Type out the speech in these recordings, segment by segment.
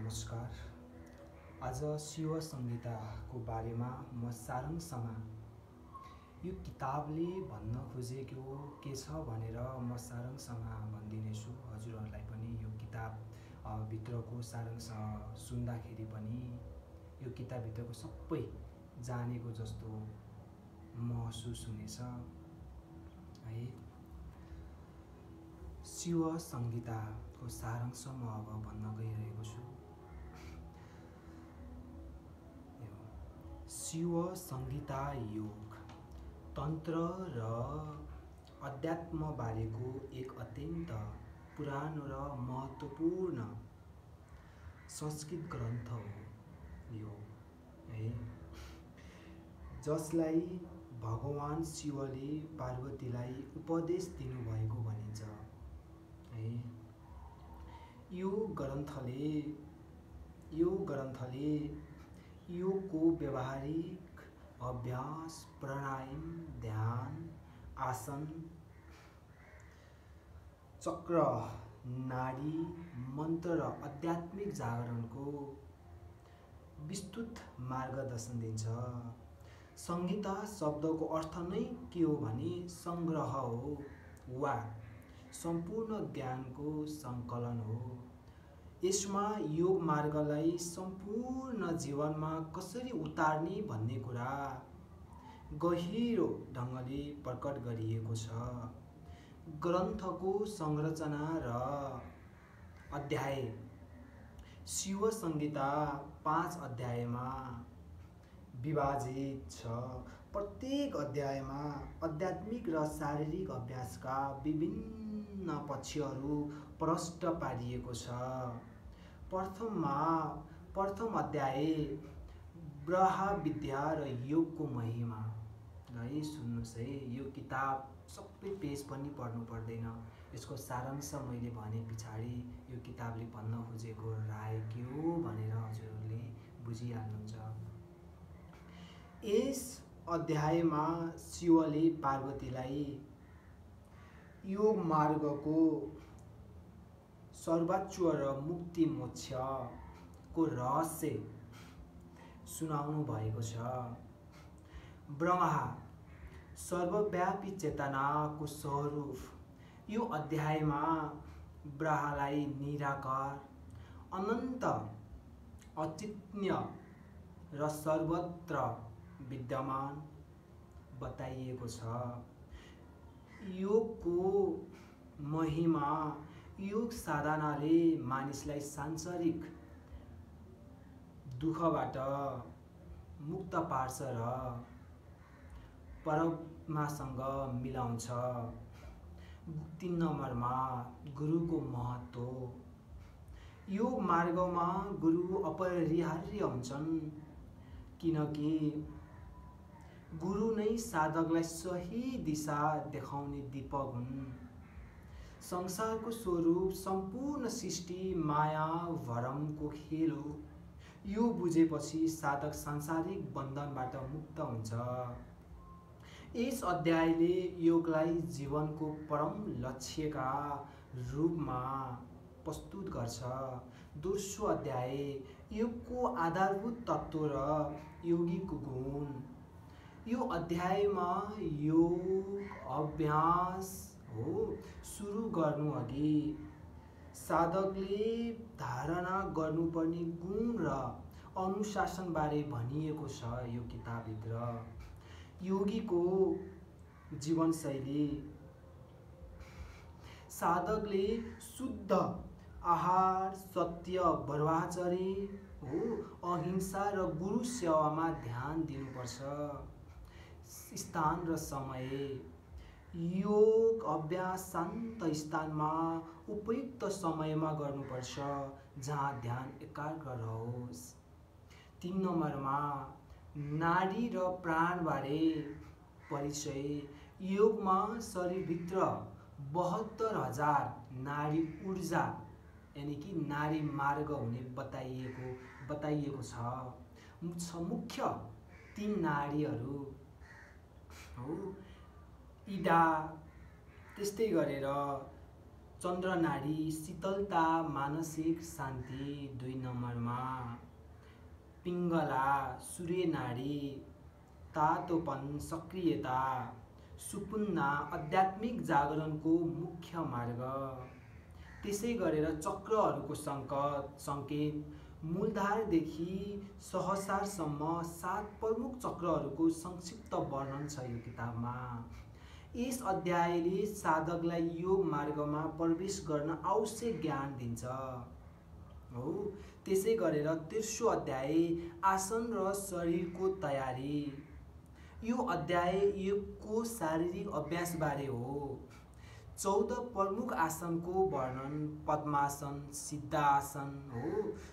नमस्कार। आज शिव संहिताको बारेमा म सारांशमा यो किताबले भन्न खोजेको के छ भनेर म सारांशमा भनिदिनेछु। हजुरहरूलाई पनि यो किताब भित्रको सारांश सुन्दाखेरि पनि यो किताबभित्रको सबै जानेको जस्तो महसुस हुनेछ है। शिव संहिताको सारांश म अब भन्न गइरहेको छु। शिव संहिता योग, तन्त्र र अध्यात्म बारेको एक अत्यन्त पुरानो र महत्त्वपूर्ण संस्कृत ग्रन्थ हो यो है, जसलाई भगवान शिवले पार्वतीलाई उपदेश दिनुभएको भनिन्छ है। यो ग्रन्थले योगको व्यावहारिक अभ्यास, प्राणायाम, ध्यान, आसन, चक्र, नाडी, मन्त्र र आध्यात्मिक जागरणको विस्तृत मार्गदर्शन दिन्छ। संहिता शब्दको अर्थ नै के हो भने संग्रह हो वा सम्पूर्ण ज्ञानको सङ्कलन हो। यसमा योग मार्गलाई सम्पूर्ण जीवनमा कसरी उतार्ने भन्ने कुरा गहिरो ढङ्गले प्रकट गरिएको छ। ग्रन्थको संरचना र अध्याय। शिव संहिता 5 अध्यायमा विभाजित छ। प्रत्येक अध्यायमा आध्यात्मिक र शारीरिक अभ्यासका विभिन्न पक्षहरू प्रष्ट पारिएको छ। प्रथम अध्याय ब्रह्म विद्या र योगको महिमा है। सुन्नुहोस् है, यो किताब सबै पेज पनि पढ्नु पर्दैन। यसको सारांश मैले भने पछाडि यो किताबले भन्न खोजेको राय के हो भनेर हजुरहरूले बुझिहाल्नुहुन्छ। यस अध्यायमा शिवले पार्वतीलाई योग मार्गको सर्वोच्च र मुक्ति मोक्षको रहस्य सुनाउनु भएको छ। ब्रह्मा सर्वव्यापी चेतनाको स्वरूप। यो अध्यायमा ब्रह्मालाई निराकार, अनन्त, अचिन्त्य र सर्वत्र विद्यमान बताइएको छ। योगको महिमा। योग साधनाले मानिसलाई सांसारिक दुःखबाट मुक्त पार्छ र परमासँग मिलाउँछ। 3 नम्बरमा गुरुको महत्त्व। योग मार्गमा गुरु अपरिहार्य हुन्छन्, किनकि गुरु नै साधकलाई सही दिशा देखाउने दीपक हुन्। संसारको स्वरूप, सम्पूर्ण सृष्टि माया भरमको खेल हो। यो बुझेपछि साधक सांसारिक बन्धनबाट मुक्त हुन्छ। यस अध्यायले योगलाई जीवनको परम लक्ष्यका रूपमा प्रस्तुत गर्छ। दोस्रो अध्याय योगको आधारभूत तत्त्व र योगीको गुण। यो अध्यायमा योग अभ्यास सुरु गर्नु अघि साधकले धारणा गर्नुपर्ने गुण र अनुशासनबारे भनिएको छ। यो किताबभित्र योगीको जीवनशैली। साधकले शुद्ध आहार, सत्य, ब्रह्मचर्य, अहिंसा र गुरु सेवामा ध्यान दिनुपर्छ। स्थान र समय। योग अभ्यास शान्त स्थानमा उपयुक्त समयमा गर्नुपर्छ, जहाँ ध्यान एकाग्र रहोस्। 3 नम्बरमा नाडी र प्राणबारे परिचय। योगमा शरीरभित्र 72,000 नाडी ऊर्जा यानि कि नाडी मार्ग हुने बताइएको छ। मुख्य 3 नाडीहरू हो, इडा, त्यस्तै गरेर चन्द्र नाडी शीतलता मानसिक शान्ति 2 नम्बरमा। पिङ्गला सूर्य नाडी तातोपन सक्रियता। सुपुन्ना आध्यात्मिक जागरणको मुख्य मार्ग। त्यसै गरेर चक्रहरूको सङ्केत मूलधारदेखि सहसारसम्म 7 प्रमुख चक्रहरूको संक्षिप्त वर्णन छ यो किताबमा। यस अध्यायले साधकलाई योग मार्गमा प्रवेश गर्न आवश्यक ज्ञान दिन्छ हो। त्यसै गरेर तेस्रो अध्याय आसन र शरीरको तयारी। यो अध्याय योगको शारीरिक अभ्यासबारे हो। 14 प्रमुख आसनको वर्णन पद्मासन, सिद्धासन हो,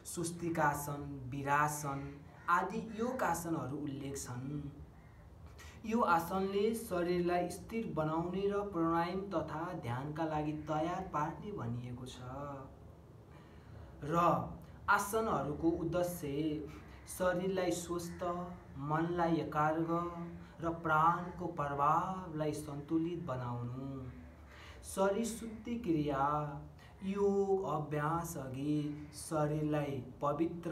स्वस्तिकासन, वीरासन आदि योग आसनहरू उल्लेख छन्। यो आसनले शरीरलाई स्थिर बनाउने र प्राणायाम तथा ध्यानका लागि तयार पार्ने भनिएको छ। र आसनहरूको उद्देश्य शरीरलाई स्वस्थ, मनलाई एकाग्र र प्राणको प्रभावलाई सन्तुलित बनाउनु। शरीर शुद्धि क्रिया। योग अभ्यास अघि शरीरलाई पवित्र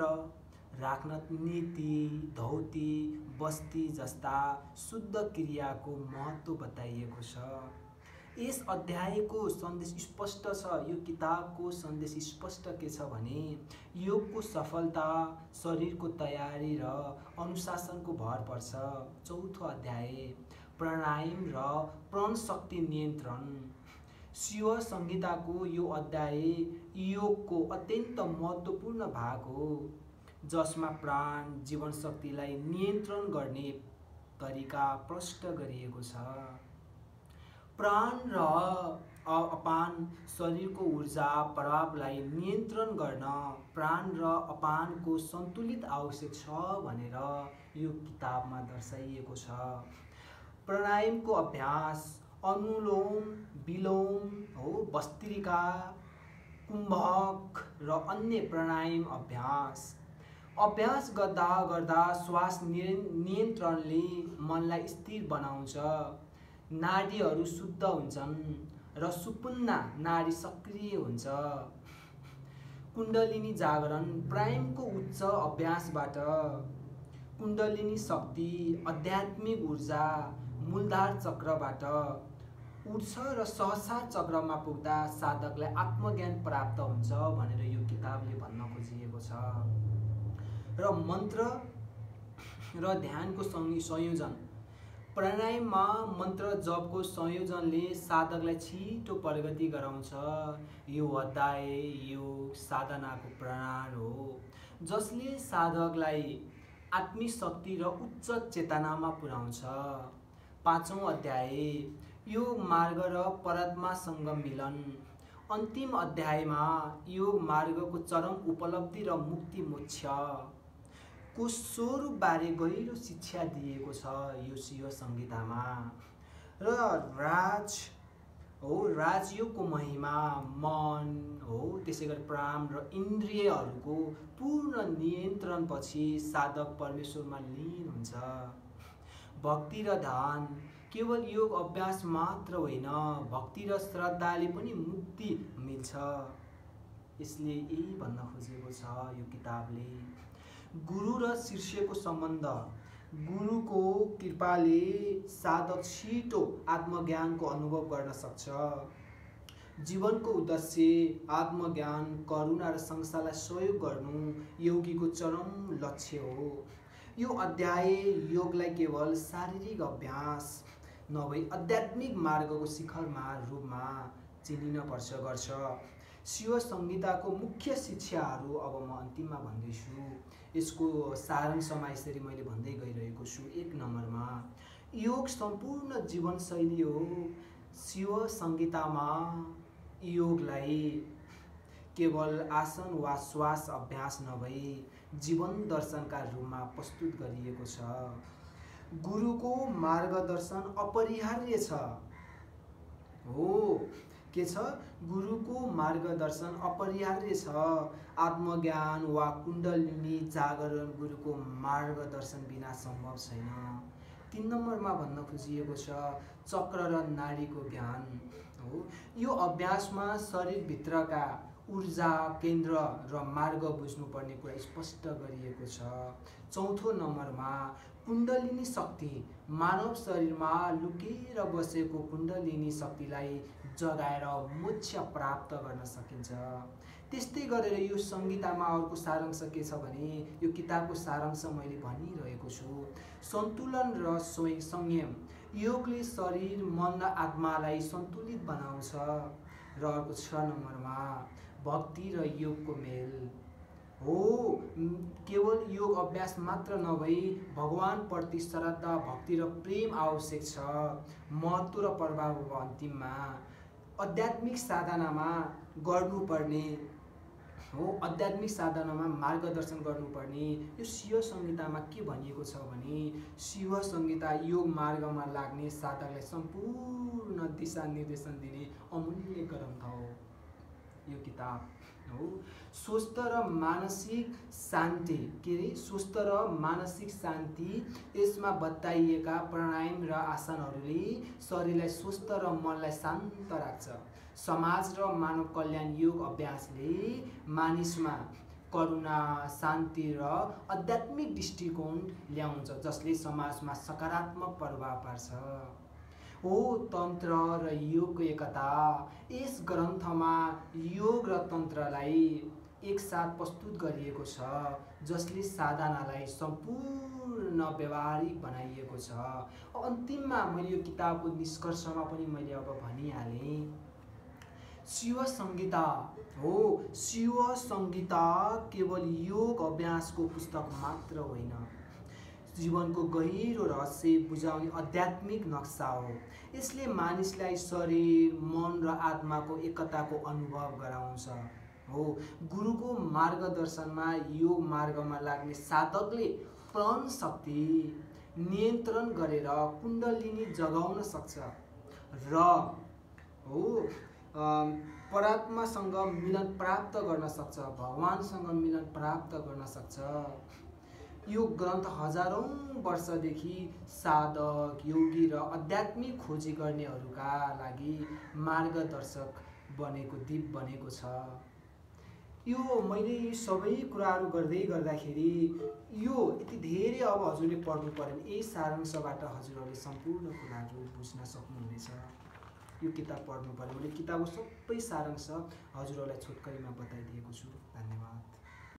राख्न नीति, धौती, बस्ती जस्ता शुद्ध क्रियाको महत्त्व बताइएको छ। यस अध्यायको सन्देश स्पष्ट छ। यो किताबको सन्देश स्पष्ट के छ भने योगको सफलता शरीरको तयारी र अनुशासनको भर पर्छ। चौथो अध्याय प्राणायाम र प्राणशक्ति नियन्त्रण। शिव संहिताको यो अध्याय योगको अत्यन्त महत्त्वपूर्ण भाग हो, जसमा प्राण जीवनशक्तिलाई नियन्त्रण गर्ने तरिका प्रष्ट गरिएको छ। प्राण र अपान शरीरको ऊर्जा प्रभावलाई नियन्त्रण गर्न प्राण र अपानको सन्तुलित आवश्यक छ भनेर यो किताबमा दर्शाइएको छ। प्राणायामको अभ्यास अनुलोम विलोम हो, भस्त्रिका, कुम्भक र अन्य प्राणायाम अभ्यास गर्दा गर्दा श्वास नियन्त्रणले मनलाई स्थिर बनाउँछ, नाडीहरू शुद्ध हुन्छन् र सुपुन्ना नाडी सक्रिय हुन्छ। कुण्डलिनी जागरण प्राणायामको उच्च अभ्यासबाट कुण्डलिनी शक्ति आध्यात्मिक ऊर्जा मूलधार चक्रबाट उठ्छ र सहस्रार चक्रमा पुग्दा साधकलाई आत्मज्ञान प्राप्त हुन्छ भनेर यो किताबले भन्न खोजिएको छ। र मन्त्र र ध्यानको संयोजन। प्राणायाममा मन्त्र जपको संयोजनले साधकलाई छिटो प्रगति गराउँछ। यो अध्याय योग साधनाको प्रणाली हो, जसले साधकलाई आत्मिक शक्ति र उच्च चेतनामा पुर्याउँछ। पाँचौं अध्याय योग मार्ग र परमात्मासँग मिलन। अन्तिम अध्यायमा योग मार्गको चरम उपलब्धि र मुक्ति मोक्ष को स्वरूपबारे गहिरो शिक्षा दिएको छ यो शिव संहितामा। र राजयोगको महिमा मन हो, त्यसै गरी प्राण र इन्द्रियहरूको पूर्ण नियन्त्रणपछि साधक परमेश्वरमा लीन हुन्छ। भक्ति र ध्यान केवल योग अभ्यास मात्र होइन, भक्ति र श्रद्धाले पनि मुक्ति मिल्छ। यसले यही भन्न खोजेको छ यो किताबले। गुरु र शिष्यको सम्बन्ध। गुरुको कृपाले साधक छिटो आत्मज्ञानको अनुभव गर्न सक्छ। जीवनको उद्देश्य आत्मज्ञान, करुणा र संसारलाई सहयोग गर्नु योगीको चरम लक्ष्य हो। यो अध्याय योगलाई केवल शारीरिक अभ्यास नभई आध्यात्मिक मार्गको शिखरमा रूपमा चिनिन गर्छ। शिव संहिताको मुख्य शिक्षाहरू अब म अन्तिममा भन्दैछु। यसको सारांशमा यसरी मैले भन्दै गइरहेको छु। 1 नम्बरमा योग सम्पूर्ण जीवनशैली हो। शिव संहितामा योगलाई केवल आसन वा श्वास अभ्यास नभई जीवन दर्शनका रूपमा प्रस्तुत गरिएको छ। गुरुको मार्गदर्शन अपरिहार्य छ हो। के छ? गुरुको मार्गदर्शन अपरिहार्य छ। आत्मज्ञान वा कुण्डलिनी जागरण गुरुको मार्गदर्शन बिना सम्भव छैन। 3 नम्बरमा भन्न खोजिएको छ चक्र र नाडीको ज्ञान हो। यो अभ्यासमा शरीरभित्रका ऊर्जा केन्द्र र मार्ग बुझ्नुपर्ने कुरा स्पष्ट गरिएको छ। चौथो नम्बरमा कुण्डलिनी शक्ति, मानव शरीरमा लुकेर बसेको कुण्डलिनी शक्तिलाई जगाएर मोक्ष प्राप्त गर्न सकिन्छ। त्यस्तै गरेर यो संहितामा अर्को सारांश के छ भने, यो किताबको सारांश मैले भनिरहेको छु, सन्तुलन र संयम। योगले शरीर, मन र आत्मालाई सन्तुलित बनाउँछ। र अर्को 6 नम्बरमा भक्ति र योगको मेल हो। केवल योग अभ्यास मात्र नभई भगवानप्रति श्रद्धा, भक्ति र प्रेम आवश्यक छ। महत्त्व र प्रभाव अब अन्तिममा आध्यात्मिक साधनामा गर्नुपर्ने हो, आध्यात्मिक साधनामा मार्गदर्शन गर्नुपर्ने। यो शिव संहितामा के भनिएको छ भने, शिव संहिता योग मार्गमा लाग्ने साधकलाई सम्पूर्ण दिशा निर्देशन दिने अमूल्य ग्रन्थ हो यो किताब हो। स्वस्थ र मानसिक शान्ति स्वस्थ र मानसिक शान्ति, यसमा बताइएका प्राणायाम र आसनहरूले शरीरलाई स्वस्थ र मनलाई शान्त राख्छ। समाज र मानव कल्याण योग अभ्यासले मानिसमा करुणा, शान्ति र आध्यात्मिक दृष्टिकोण ल्याउँछ, जसले समाजमा सकारात्मक प्रभाव पार्छ। हो तन्त्र र योगको एकता। यस ग्रन्थमा योग र तन्त्रलाई एकसाथ प्रस्तुत गरिएको छ, जसले साधनालाई सम्पूर्ण व्यावहारिक बनाइएको छ। अन्तिममा मैले यो किताबको निष्कर्षमा पनि मैले अब भनिहालेँ, शिव संहिता हो। शिव संहिता केवल योग अभ्यासको पुस्तक मात्र होइन, जीवनको गहिरो रहस्य बुझाउने आध्यात्मिक नक्सा हो। यसले मानिसलाई शरीर, मन र आत्माको एकताको अनुभव गराउँछ हो। गुरुको मार्गदर्शनमा योग मार्गमा लाग्ने साधकले प्राण शक्ति नियन्त्रण गरेर कुण्डलिनी जगाउन सक्छ र हो परमात्मासँग मिलन प्राप्त गर्न सक्छ, भगवानसँग मिलन प्राप्त गर्न सक्छ। यो ग्रन्थ हजारौं वर्षदेखि साधक, योगी र आध्यात्मिक खोजी गर्नेहरूका लागि मार्गदर्शक बनेको दीप बनेको छ। यो मैले सबै कुराहरू गर्दाखेरि यो यति धेरै अब हजुरले पढ्नु पर्यो भने यही सारांशबाट हजुरहरूले सम्पूर्ण कुराहरू बुझ्न सक्नुहुनेछ। यो किताब पढ्नु पर्यो भने किताबको सबै सारांश हजुरहरूलाई छोटकरीमा बताइदिएको छु। धन्यवाद।